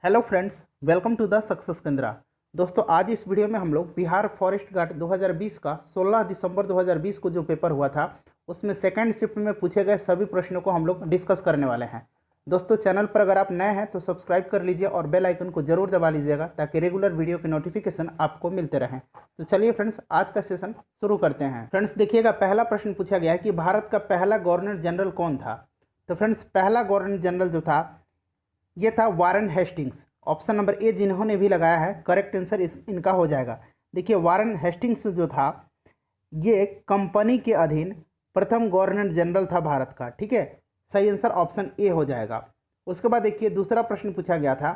Hello friends, welcome to the success Kendra. दोस्तों, आज इस वीडियो में हम लोग बिहार फॉरेस्ट गार्ड 2020 का 16 दिसंबर 2020 को जो पेपर हुआ था उसमें सेकंड शिफ्ट में पूछे गए सभी प्रश्नों को हम लोग डिस्कस करने वाले हैं। दोस्तों, चैनल पर अगर आप नए हैं तो सब्सक्राइब कर लीजिए और बेल आइकन को जरूर दबा लीजिएगा ताकि रेगुलर वीडियो के नोटिफिकेशन आपको मिलते रहें। तो चलिए फ्रेंड्स, आज का सेशन शुरू करते हैं। फ्रेंड्स देखिएगा, पहला प्रश्न पूछा गया है कि भारत का पहला गवर्नर जनरल कौन था। तो फ्रेंड्स, पहला गवर्नर जनरल जो था ये था Warren Hastings. Option number A जिन्होंने भी लगाया है, करेक्ट आंसर इनका हो जाएगा। देखिए, वारन हेस्टिंग्स जो था ये कंपनी के अधीन प्रथम गवर्नर जनरल था भारत का। ठीक है, सही आंसर ऑप्शन ए हो जाएगा। उसके बाद देखिए, दूसरा प्रश्न पूछा गया था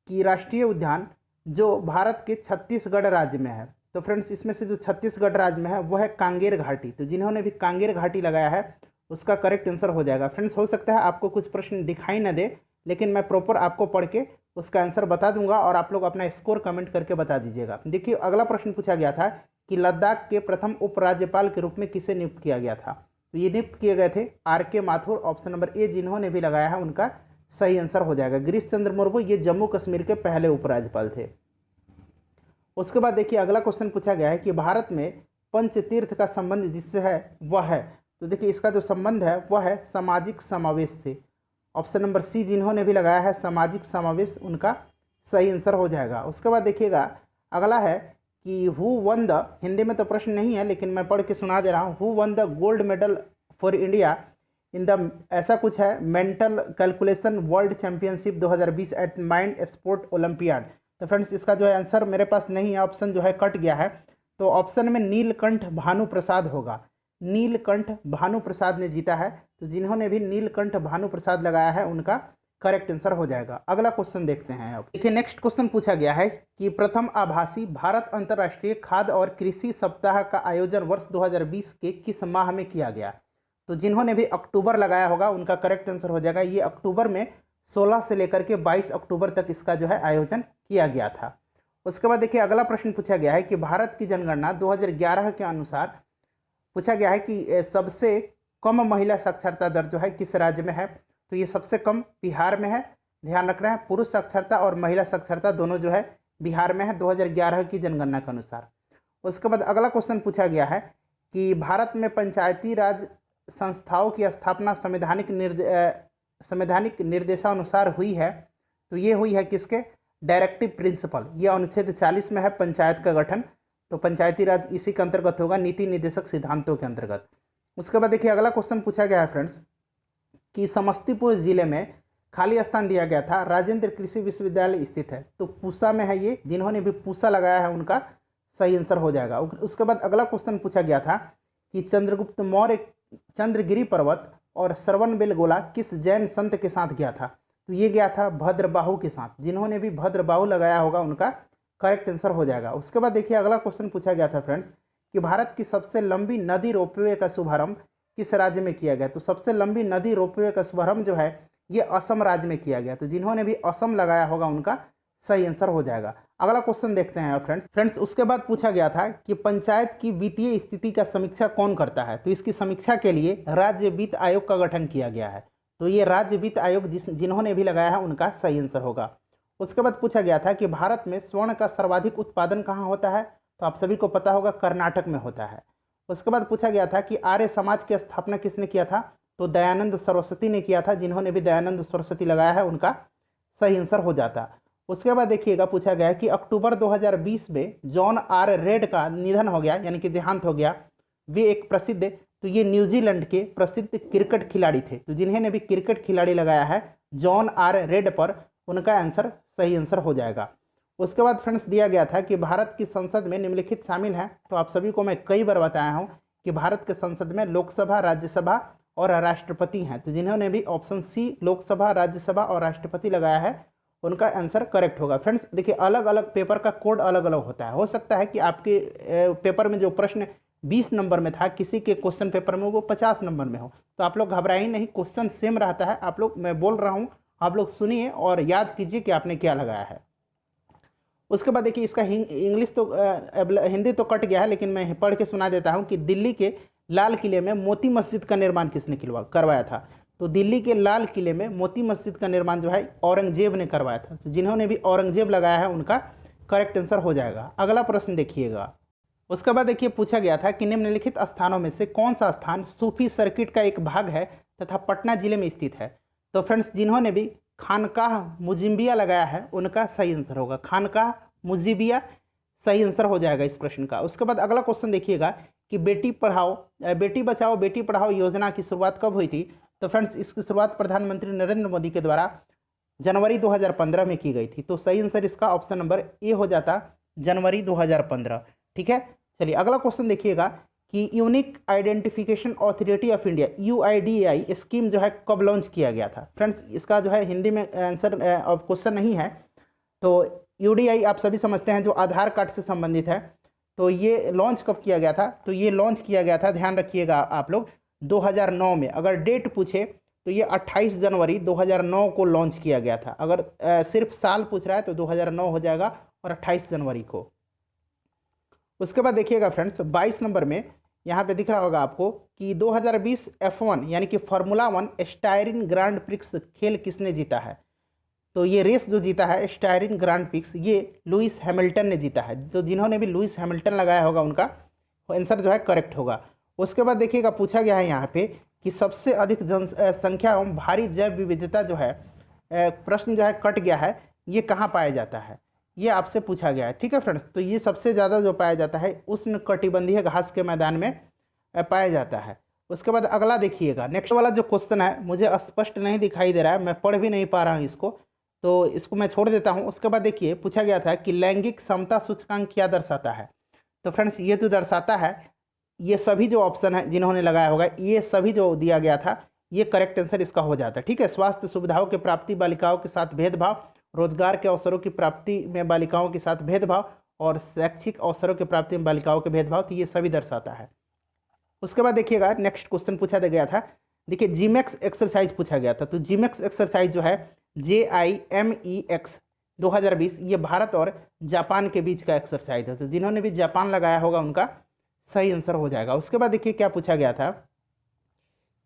कि राष्ट्रीय उद्यान जो भारत के छत्तीसगढ़ राज्य में है। तो फ्रेंड्स, इसमें से जो छत्तीसगढ़ राज्य में है वो है कांगेर घाटी। तो जिन्होंने भी कांगेर घाटी लगाया है उसका करेक्ट आंसर हो जाएगा। फ्रेंड्स, हो सकता है आपको कुछ प्रश्न दिखाई न दे, लेकिन मैं प्रॉपर आपको पढ़ के उसका आंसर बता दूंगा और आप लोग अपना स्कोर कमेंट करके बता दीजिएगा। देखिए, अगला प्रश्न पूछा गया था कि लद्दाख के प्रथम उपराज्यपाल के रूप में किसे नियुक्त किया गया था। तो ये नियुक्त किए गए थे R K. Mathur. Option number A जिन्होंने भी लगाया है उनका सही आंसर हो जाएगा। गिरीश चंद्र मुर्मू ये जम्मू कश्मीर के पहले उपराज्यपाल थे। उसके बाद देखिए, अगला क्वेश्चन पूछा गया है कि भारत में पंचतीर्थ का संबंध जिससे है वह है। तो देखिए, इसका जो संबंध है वह है सामाजिक समावेश से। ऑप्शन नंबर सी जिन्होंने भी लगाया है सामाजिक समावेश, उनका सही आंसर हो जाएगा। उसके बाद देखिएगा, अगला है कि हु वन द, हिंदी में तो प्रश्न नहीं है लेकिन मैं पढ़ के सुना दे रहा हूँ, who one the gold medal for India in the, ऐसा कुछ है, mental calculation world championship 2020 at mind sport olympiad. तो फ्रेंड्स, इसका जो है आंसर मेरे पास नहीं है, ऑप्शन जो है कट गया है। तो ऑप्शन में नीलकंठ भानु प्रसाद होगा। नीलकंठ भानु प्रसाद ने जीता है। तो जिन्होंने भी नीलकंठ भानु प्रसाद लगाया है उनका करेक्ट आंसर हो जाएगा। अगला क्वेश्चन देखते हैं। अब देखिए, नेक्स्ट क्वेश्चन पूछा गया है कि प्रथम आभासी भारत अंतर्राष्ट्रीय खाद्य और कृषि सप्ताह का आयोजन वर्ष 2020 के किस माह में किया गया। तो जिन्होंने भी अक्टूबर लगाया होगा उनका करेक्ट आंसर हो जाएगा। ये अक्टूबर में 16 से लेकर के 22 अक्टूबर तक इसका जो है आयोजन किया गया था। उसके बाद देखिए, अगला प्रश्न पूछा गया है कि भारत की जनगणना 2011 के अनुसार पूछा गया है कि सबसे कम महिला साक्षरता दर जो है किस राज्य में है। तो ये सबसे कम बिहार में है। ध्यान रखना है, पुरुष साक्षरता और महिला साक्षरता दोनों जो है बिहार में है 2011 की जनगणना के अनुसार। उसके बाद अगला क्वेश्चन पूछा गया है कि भारत में पंचायती राज संस्थाओं की स्थापना संवैधानिक निर्देशानुसार हुई है। तो ये हुई है किसके, डायरेक्टिव प्रिंसिपल। ये अनुच्छेद 40 में है पंचायत का गठन। तो पंचायती राज इसी के अंतर्गत होगा, नीति निर्देशक सिद्धांतों के अंतर्गत। उसके बाद देखिए, अगला क्वेश्चन पूछा गया है फ्रेंड्स कि समस्तीपुर जिले में खाली स्थान दिया गया था, राजेंद्र कृषि विश्वविद्यालय स्थित है। तो पूसा में है ये, जिन्होंने भी पूसा लगाया है उनका सही आंसर हो जाएगा। उसके बाद अगला क्वेश्चन पूछा गया था कि चंद्रगुप्त मौर्य चंद्रगिरी पर्वत और श्रवणबेलगोला किस जैन संत के साथ गया था। तो ये गया था भद्रबाहु के साथ। जिन्होंने भी भद्रबाहु लगाया होगा उनका करेक्ट आंसर हो जाएगा। उसके बाद देखिए, अगला क्वेश्चन पूछा गया था फ्रेंड्स कि भारत की सबसे लंबी नदी रोपवे का शुभारंभ किस राज्य में किया गया। तो सबसे लंबी नदी रोपवे का शुभारंभ जो है ये असम राज्य में किया गया। तो जिन्होंने भी असम लगाया होगा उनका सही आंसर हो जाएगा। अगला क्वेश्चन देखते हैं फ्रेंड्स। उसके बाद पूछा गया था कि पंचायत की वित्तीय स्थिति का समीक्षा कौन करता है। तो इसकी समीक्षा के लिए राज्य वित्त आयोग का गठन किया गया है। तो ये राज्य वित्त आयोग जिन्होंने भी लगाया है उनका सही आंसर होगा। उसके बाद पूछा गया था कि भारत में स्वर्ण का सर्वाधिक उत्पादन कहाँ होता है। तो आप सभी को पता होगा, कर्नाटक में होता है। उसके बाद पूछा गया था कि आर्य समाज की स्थापना किसने किया था। तो दयानंद सरस्वती ने किया था। जिन्होंने भी दयानंद सरस्वती लगाया है उनका सही आंसर हो जाता। उसके बाद देखिएगा, पूछा गया है कि अक्टूबर 2020 में जॉन आर रेड का निधन हो गया, यानी कि देहांत हो गया। वे एक प्रसिद्ध, तो ये न्यूजीलैंड के प्रसिद्ध क्रिकेट खिलाड़ी थे। तो जिन्होंने भी क्रिकेट खिलाड़ी लगाया है जॉन आर रेड पर, उनका आंसर सही आंसर हो जाएगा। उसके बाद फ्रेंड्स दिया गया था कि भारत की संसद में निम्नलिखित शामिल हैं। तो आप सभी को मैं कई बार बताया हूँ कि भारत के संसद में लोकसभा, राज्यसभा और राष्ट्रपति हैं। तो जिन्होंने भी ऑप्शन सी लोकसभा, राज्यसभा और राष्ट्रपति लगाया है उनका आंसर करेक्ट होगा। फ्रेंड्स देखिए, अलग अलग पेपर का कोड अलग अलग होता है। हो सकता है कि आपके पेपर में जो प्रश्न 20 नंबर में था, किसी के क्वेश्चन पेपर में वो 50 नंबर में हो। तो आप लोग घबराइए नहीं, क्वेश्चन सेम रहता है। आप लोग, मैं बोल रहा हूँ, आप लोग सुनिए और याद कीजिए कि आपने क्या लगाया है। उसके बाद देखिए, इसका इंग्लिश तो हिंदी तो कट गया है, लेकिन मैं पढ़ के सुना देता हूँ कि दिल्ली के लाल किले में मोती मस्जिद का निर्माण किसने करवाया था। तो दिल्ली के लाल किले में मोती मस्जिद का निर्माण जो है औरंगजेब ने करवाया था। तो जिन्होंने भी औरंगजेब लगाया है उनका करेक्ट आंसर हो जाएगा। अगला प्रश्न देखिएगा। उसके बाद देखिए पूछा गया था कि निम्नलिखित स्थानों में से कौन सा स्थान सूफी सर्किट का एक भाग है तथा पटना जिले में स्थित है। तो फ्रेंड्स जिन्होंने भी खानकाह मुजिबिया लगाया है उनका सही आंसर होगा, खानकाह मुजिबिया सही आंसर हो जाएगा इस प्रश्न का। उसके बाद अगला क्वेश्चन देखिएगा कि बेटी बचाओ बेटी पढ़ाओ योजना की शुरुआत कब हुई थी। तो फ्रेंड्स इसकी शुरुआत प्रधानमंत्री नरेंद्र मोदी के द्वारा जनवरी 2015 में की गई थी। तो सही आंसर इसका ऑप्शन नंबर ए हो जाता, जनवरी 2015। ठीक है, चलिए अगला क्वेश्चन देखिएगा कि unique identification authority of India UIDAI scheme जो है कब लॉन्च किया गया था। फ्रेंड्स इसका जो है हिंदी में आंसर क्वेश्चन नहीं है। तो UDI आप सभी समझते हैं जो आधार कार्ड से संबंधित है। तो ये लॉन्च कब किया गया था। तो ये लॉन्च किया गया था, ध्यान रखिएगा आप लोग, 2009 में। अगर डेट पूछे तो ये 28 जनवरी 2009 को लॉन्च किया गया था। अगर सिर्फ साल पूछ रहा है तो 2009 हो जाएगा और 28 जनवरी को। उसके बाद देखिएगा फ्रेंड्स 22 नंबर में यहाँ पे दिख रहा होगा आपको कि 2020 F1 यानी कि फार्मूला 1 स्टायरिन ग्रांड प्रिक्स खेल किसने जीता है। तो ये रेस जो जीता है स्टायरिन ग्रांड प्रिक्स ये लुइस हैमिल्टन ने जीता है। तो जिन्होंने भी लुइस हैमिल्टन लगाया होगा उनका आंसर जो है करेक्ट होगा। उसके बाद देखिएगा पूछा गया है यहाँ पे कि सबसे अधिक जनसंख्या एवं भारी जैव विविधता जो है, प्रश्न जो है कट गया है, ये कहाँ पाया जाता है, ये आपसे पूछा गया है। ठीक है फ्रेंड्स, तो ये सबसे ज़्यादा जो पाया जाता है उष्णकटिबंधीय घास के मैदान में पाया जाता है। उसके बाद अगला देखिएगा, नेक्स्ट वाला जो क्वेश्चन है मुझे स्पष्ट नहीं दिखाई दे रहा है, मैं पढ़ भी नहीं पा रहा हूँ इसको, तो इसको मैं छोड़ देता हूँ। उसके बाद देखिए पूछा गया था कि लैंगिक समता सूचकांक क्या दर्शाता है। तो फ्रेंड्स ये जो दर्शाता है, ये सभी जो ऑप्शन है जिन्होंने लगाया होगा ये सभी जो दिया गया था ये करेक्ट आंसर इसका हो जाता है। ठीक है, स्वास्थ्य सुविधाओं की प्राप्ति, बालिकाओं के साथ भेदभाव, रोजगार के अवसरों की प्राप्ति में बालिकाओं के साथ भेदभाव और शैक्षिक अवसरों की प्राप्ति में बालिकाओं के भेदभाव, तो ये सभी दर्शाता है। उसके बाद देखिएगा नेक्स्ट क्वेश्चन पूछा गया था, देखिए जीमैक्स एक्सरसाइज पूछा गया था। तो जीमैक्स एक्सरसाइज जो है JIMEX 2020 ये भारत और जापान के बीच का एक्सरसाइज है। तो जिन्होंने भी जापान लगाया होगा उनका सही आंसर हो जाएगा। उसके बाद देखिए क्या पूछा गया था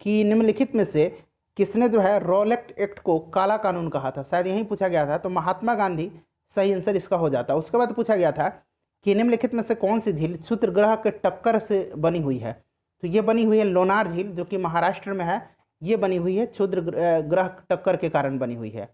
कि निम्नलिखित में से किसने जो है रॉलेट एक्ट को काला कानून कहा था, शायद यही पूछा गया था। तो महात्मा गांधी सही आंसर इसका हो जाता। उसके बाद पूछा गया था कि निम्नलिखित में से कौन सी झील क्षुद्र ग्रह के टक्कर से बनी हुई है। तो ये बनी हुई है लोनार झील जो कि महाराष्ट्र में है, ये बनी हुई है क्षुद्र ग्रह टक्कर के कारण बनी हुई है।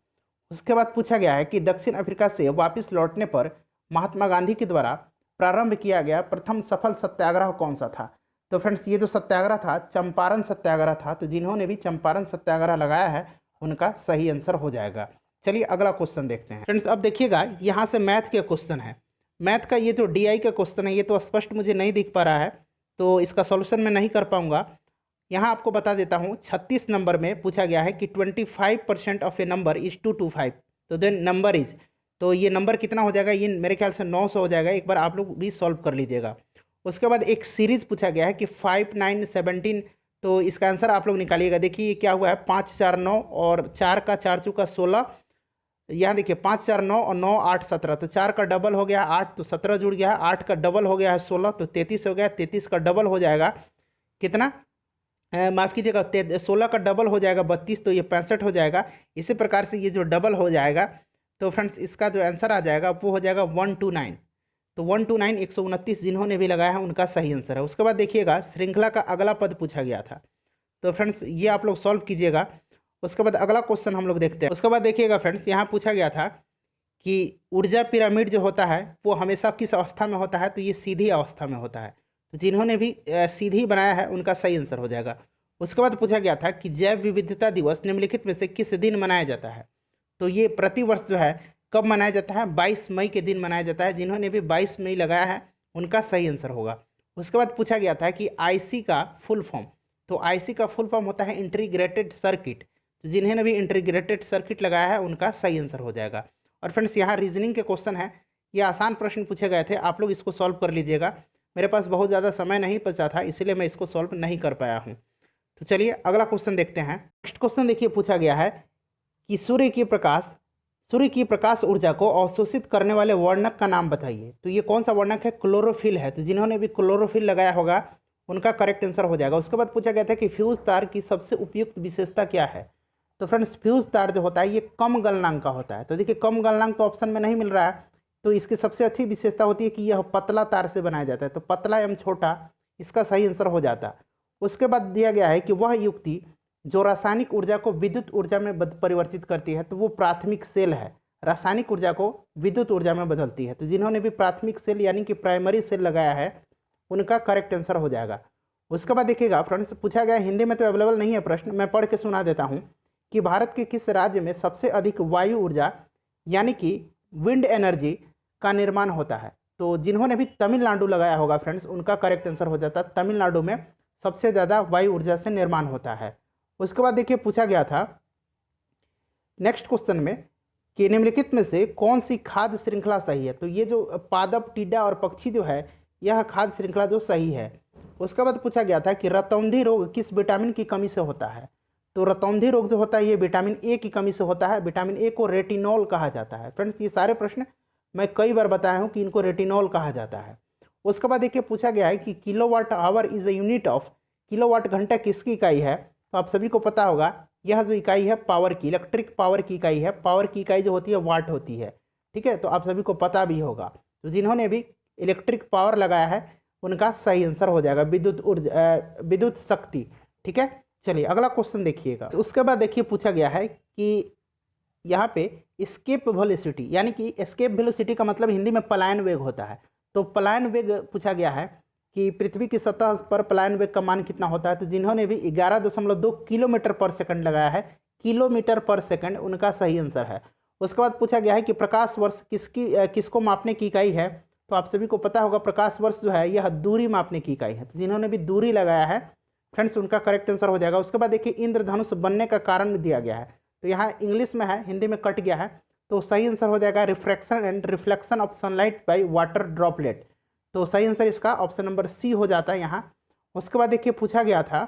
उसके बाद पूछा गया है कि दक्षिण अफ्रीका से वापस लौटने पर महात्मा गांधी के द्वारा प्रारंभ किया गया प्रथम सफल सत्याग्रह कौन सा था। तो फ्रेंड्स ये जो सत्याग्रह था चंपारण सत्याग्रह था। तो जिन्होंने भी चंपारण सत्याग्रह लगाया है उनका सही आंसर हो जाएगा। चलिए अगला क्वेश्चन देखते हैं फ्रेंड्स। अब देखिएगा यहाँ से मैथ के क्वेश्चन है। मैथ का ये जो DI का क्वेश्चन है ये तो स्पष्ट मुझे नहीं दिख पा रहा है, तो इसका सॉल्यूशन मैं नहीं कर पाऊंगा। यहाँ आपको बता देता हूँ 36 नंबर में पूछा गया है कि 25% ऑफ ए नंबर इज 225, तो देन नंबर इज, तो ये नंबर कितना हो जाएगा, ये मेरे ख्याल से 900 हो जाएगा। एक बार आप लोग भी सॉल्व कर लीजिएगा। उसके बाद एक सीरीज पूछा गया है कि 5, 9, 17, तो इसका आंसर आप लोग निकालिएगा। देखिए ये क्या हुआ है, 5, 4, 9 और 4 का 4 चौका 16, यहाँ देखिए 5, 4, 9 और 9, 8, 17, तो 4 का डबल हो गया 8, तो 17 जुड़ गया है, 8 का डबल हो गया है 16, तो 33 हो गया। 33 का डबल हो जाएगा कितना, माफ़ कीजिएगा 16 का डबल हो जाएगा 32, तो ये 65 हो जाएगा। इसी प्रकार से ये जो डबल हो जाएगा तो फ्रेंड्स इसका जो आंसर आ जाएगा वो हो जाएगा 129। तो 129 129 जिन्होंने भी लगाया है उनका सही आंसर है। उसके बाद देखिएगा श्रृंखला का अगला पद पूछा गया था, तो फ्रेंड्स ये आप लोग सॉल्व कीजिएगा। उसके बाद अगला क्वेश्चन हम लोग देखते हैं। उसके बाद देखिएगा फ्रेंड्स यहाँ पूछा गया था कि ऊर्जा पिरामिड जो होता है वो हमेशा किस अवस्था में होता है। तो ये सीधी अवस्था में होता है। तो जिन्होंने भी सीधी बनाया है उनका सही आंसर हो जाएगा। उसके बाद पूछा गया था कि जैव विविधता दिवस निम्नलिखित में से किस दिन मनाया जाता है। तो ये प्रतिवर्ष जो है कब मनाया जाता है, 22 मई के दिन मनाया जाता है। जिन्होंने भी 22 मई लगाया है उनका सही आंसर होगा। उसके बाद पूछा गया था कि IC का फुल फॉर्म, तो IC का फुल फॉर्म होता है इंटीग्रेटेड सर्किट। तो जिन्होंने भी इंटीग्रेटेड सर्किट लगाया है उनका सही आंसर हो जाएगा। और फ्रेंड्स यहाँ रीजनिंग के क्वेश्चन है, ये आसान प्रश्न पूछे गए थे, आप लोग इसको सॉल्व कर लीजिएगा। मेरे पास बहुत ज़्यादा समय नहीं बचा था इसलिए मैं इसको सॉल्व नहीं कर पाया हूँ। तो चलिए अगला क्वेश्चन देखते हैं। नेक्स्ट क्वेश्चन देखिए पूछा गया है कि सूर्य की प्रकाश ऊर्जा को अवशोषित करने वाले वर्णक का नाम बताइए। तो ये कौन सा वर्णक है, क्लोरोफिल है। तो जिन्होंने भी क्लोरोफिल लगाया होगा उनका करेक्ट आंसर हो जाएगा। उसके बाद पूछा गया था कि फ्यूज तार की सबसे उपयुक्त विशेषता क्या है। तो फ्रेंड्स फ्यूज तार जो होता है ये कम गलनांक का होता है। तो देखिए कम गलनांक तो ऑप्शन में नहीं मिल रहा है, तो इसकी सबसे अच्छी विशेषता होती है कि यह पतला तार से बनाया जाता है। तो पतला एवं छोटा इसका सही आंसर हो जाता है। उसके बाद दिया गया है कि वह युक्ति जो रासायनिक ऊर्जा को विद्युत ऊर्जा में परिवर्तित करती है, तो वो प्राथमिक सेल है। रासायनिक ऊर्जा को विद्युत ऊर्जा में बदलती है। तो जिन्होंने भी प्राथमिक सेल यानी कि प्राइमरी सेल लगाया है उनका करेक्ट आंसर हो जाएगा। उसके बाद देखिएगा फ्रेंड्स, पूछा गया हिंदी में तो अवेलेबल नहीं है प्रश्न, मैं पढ़ के सुना देता हूँ कि भारत के किस राज्य में सबसे अधिक वायु ऊर्जा यानी कि विंड एनर्जी का निर्माण होता है। तो जिन्होंने भी तमिलनाडु लगाया होगा फ्रेंड्स उनका करेक्ट आंसर हो जाता है तमिलनाडु में सबसे ज़्यादा वायु ऊर्जा से निर्माण होता है। उसके बाद देखिए पूछा गया था नेक्स्ट क्वेश्चन में कि निम्नलिखित में से कौन सी खाद्य श्रृंखला सही है। तो ये जो पादप, टिड्डा और पक्षी जो है यह खाद्य श्रृंखला जो सही है। उसके बाद पूछा गया था कि रतौंधी रोग किस विटामिन की कमी से होता है। तो रतौंधी रोग जो होता है ये विटामिन ए की कमी से होता है। विटामिन ए को रेटिनॉल कहा जाता है। फ्रेंड्स ये सारे प्रश्न मैं कई बार बताया हूँ कि इनको रेटिनॉल कहा जाता है। उसके बाद देखिए पूछा गया है कि kilowatt hour is a unit of, kilowatt घंटा किसकी इकाई है। तो आप सभी को पता होगा यह जो इकाई है पावर की, इलेक्ट्रिक पावर की इकाई है। पावर की इकाई जो होती है वाट होती है, ठीक है। तो आप सभी को पता भी होगा। तो जिन्होंने भी इलेक्ट्रिक पावर लगाया है उनका सही आंसर हो जाएगा विद्युत ऊर्जा, विद्युत शक्ति, ठीक है। चलिए अगला क्वेश्चन देखिएगा। उसके बाद देखिए पूछा गया है कि यहाँ पे एस्केप वेलोसिटी यानी कि एस्केप वेलोसिटी का मतलब हिंदी में पलायन वेग होता है। तो पलायन वेग पूछा गया है कि पृथ्वी की सतह पर पलायन वेग का मान कितना होता है। तो जिन्होंने भी 11.2 किलोमीटर पर सेकंड लगाया है, किलोमीटर पर सेकंड, उनका सही आंसर है। उसके बाद पूछा गया है कि प्रकाश वर्ष किसको मापने की इकाई है। तो आप सभी को पता होगा प्रकाश वर्ष जो है यह दूरी मापने की इकाई है। तो जिन्होंने भी दूरी लगाया है फ्रेंड्स उनका करेक्ट आंसर हो जाएगा। उसके बाद देखिए इंद्रधनुष बनने का कारण दिया गया है। तो यहाँ इंग्लिश में है, हिंदी में कट गया है। तो सही आंसर हो जाएगा refraction and reflection of sunlight by water droplet. तो सही आंसर इसका ऑप्शन नंबर सी हो जाता है यहाँ। उसके बाद देखिए पूछा गया था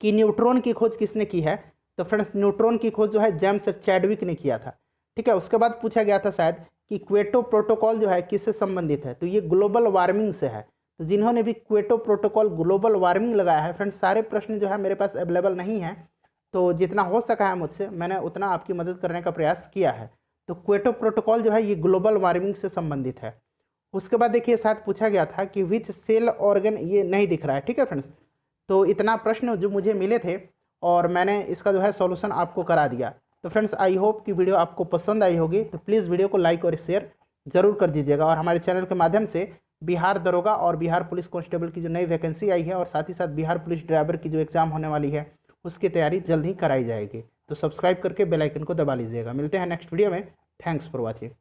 कि न्यूट्रॉन की खोज किसने की है। तो फ्रेंड्स न्यूट्रॉन की खोज जो है जेम्स चैडविक ने किया था, ठीक है। उसके बाद पूछा गया था शायद कि क्वेटो प्रोटोकॉल जो है किससे संबंधित है। तो ये ग्लोबल वार्मिंग से है। तो जिन्होंने भी क्वेटो प्रोटोकॉल ग्लोबल वार्मिंग लगाया है फ्रेंड्स, सारे प्रश्न जो है मेरे पास अवेलेबल नहीं है, तो जितना हो सका है मुझसे मैंने उतना आपकी मदद करने का प्रयास किया है। तो क्वेटो प्रोटोकॉल जो है ये ग्लोबल वार्मिंग से संबंधित है। उसके बाद देखिए शायद पूछा गया था कि विच सेल ऑर्गन, ये नहीं दिख रहा है, ठीक है फ्रेंड्स। तो इतना प्रश्न जो मुझे मिले थे और मैंने इसका जो है सॉल्यूशन आपको करा दिया। तो फ्रेंड्स आई होप कि वीडियो आपको पसंद आई होगी। तो प्लीज़ वीडियो को लाइक और शेयर जरूर कर दीजिएगा। और हमारे चैनल के माध्यम से बिहार दरोगा और बिहार पुलिस कांस्टेबल की जो नई वैकेंसी आई है और साथ ही साथ बिहार पुलिस ड्राइवर की जो एग्ज़ाम होने वाली है उसकी तैयारी जल्द ही कराई जाएगी। तो सब्सक्राइब करके बेल आइकन को दबा लीजिएगा। मिलते हैं नेक्स्ट वीडियो में। Thanks for watching.